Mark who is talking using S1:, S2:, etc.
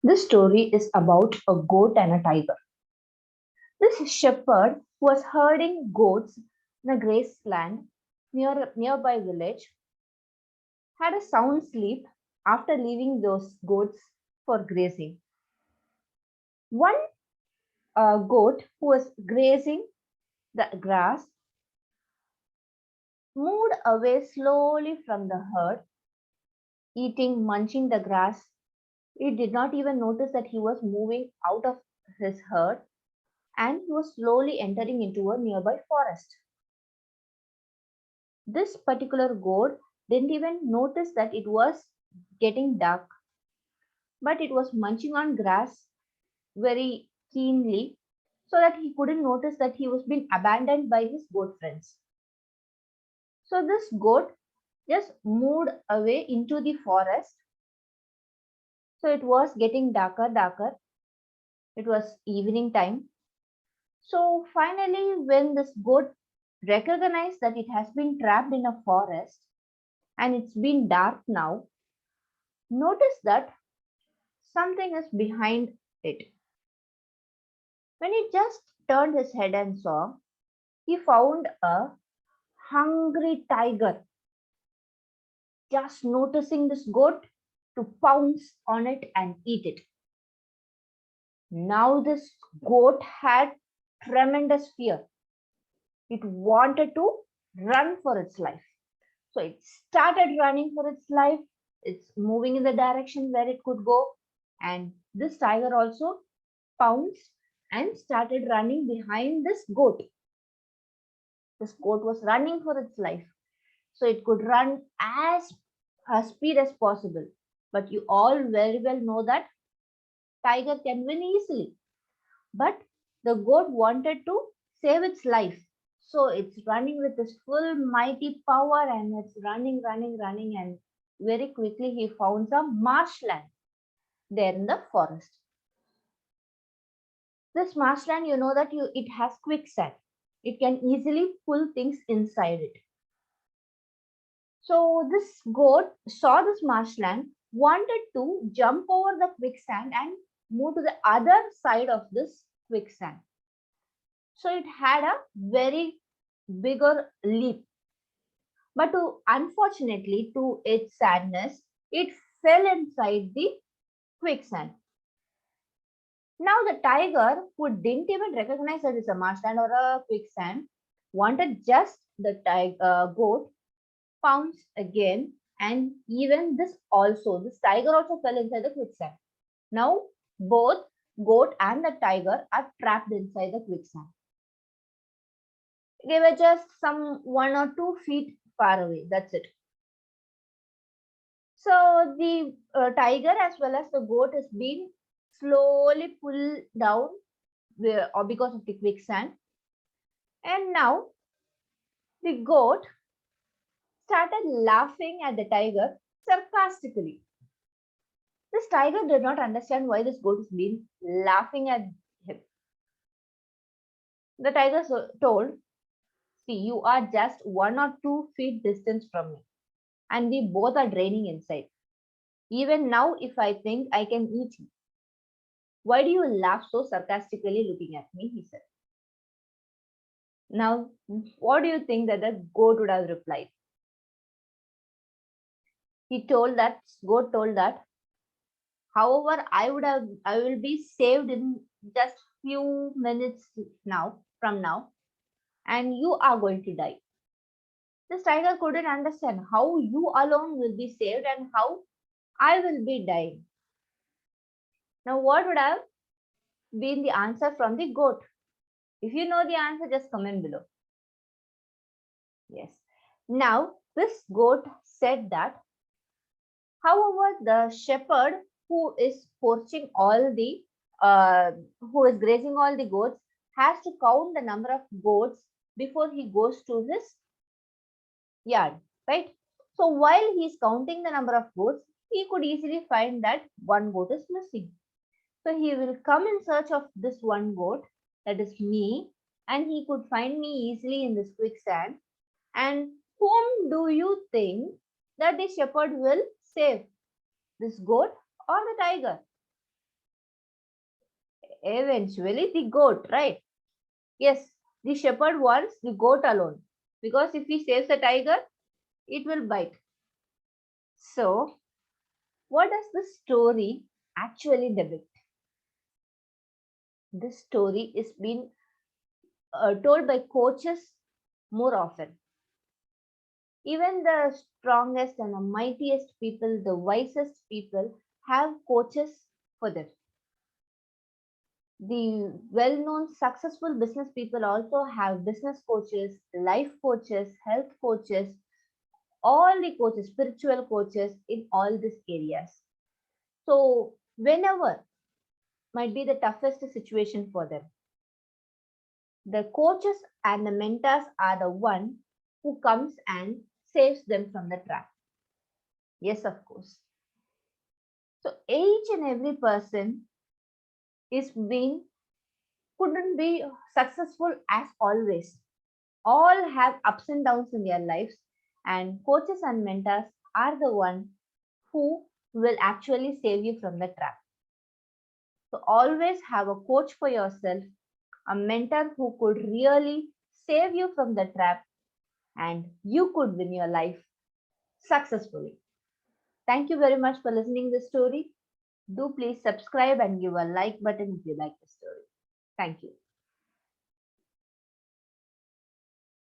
S1: This story is about a goat and a tiger. This shepherd was herding goats in a grassland near a nearby village, had a sound sleep after leaving those goats for grazing. One goat who was grazing the grass moved away slowly from the herd, eating, munching the grass. He did not even notice that he was moving out of his herd and he was slowly entering into a nearby forest. This particular goat didn't even notice that it was getting dark, but it was munching on grass very keenly so that he couldn't notice that he was being abandoned by his goat friends. So this goat just moved away into the forest. So it was getting darker. It was evening time. So finally, when this goat recognized that it has been trapped in a forest and it's been dark now, notice that something is behind it. When he just turned his head and saw, he found a hungry tiger just noticing this goat to pounce on it and eat it. Now, this goat had tremendous fear. It wanted to run for its life. So it started running for its life. It's moving in the direction where it could go. And this tiger also pounced and started running behind this goat. This goat was running for its life. So it could run as speed as possible. But you all very well know that tiger can win easily. But the goat wanted to save its life. So it's running with its full mighty power and it's running, and very quickly he found some marshland there in the forest. This marshland, you know that it has quicksand. It can easily pull things inside it. So this goat saw this marshland, wanted to jump over the quicksand and move to the other side of this quicksand. So it had a very bigger leap. But unfortunately, to its sadness, it fell inside the quicksand. Now the tiger, who didn't even recognize that it's a marshland or a quicksand, wanted just the goat pounce again, and even this tiger also fell inside the quicksand. Now both goat and the tiger are trapped inside the quicksand. They were just some 1 or 2 feet far away. That's it. So the tiger as well as the goat is being slowly pulled down or because of the quicksand. And now the goat started laughing at the tiger sarcastically. This tiger did not understand why this goat is being laughing at him. The tiger told, "See, you are just 1 or 2 feet distance from me, and we both are draining inside. Even now, if I think I can eat you, why do you laugh so sarcastically looking at me?" he said. Now, what do you think that the goat would have replied? Goat told that, however, I will be saved in just few minutes from now, and you are going to die. This tiger couldn't understand how you alone will be saved and how I will be dying. Now, what would have been the answer from the goat? If you know the answer, just comment below. Yes. Now, this goat said that, however, the shepherd who is poaching who is grazing all the goats has to count the number of goats before he goes to his yard, right? So while he is counting the number of goats, he could easily find that one goat is missing. So he will come in search of this one goat, that is me, and he could find me easily in this quicksand. And whom do you think that the shepherd will save? This goat or the tiger? Eventually, the goat, right? Yes, the shepherd wants the goat alone because if he saves the tiger, it will bite. So, what does the story actually depict? This story is being told by coaches more often. Even the strongest and the mightiest people, the wisest people, have coaches for them. The well known successful business people also have business coaches, life coaches, health coaches, all the coaches, spiritual coaches in all these areas. So, whenever might be the toughest situation for them, the coaches and the mentors are the one who comes and saves them from the trap. Yes, of course. So each and every person is being couldn't be successful as always. All have ups and downs in their lives, and coaches and mentors are the one who will actually save you from the trap. So always have a coach for yourself, a mentor who could really save you from the trap, and you could win your life successfully. Thank you very much for listening this story. Do please subscribe and give a like button if you like the story. Thank you.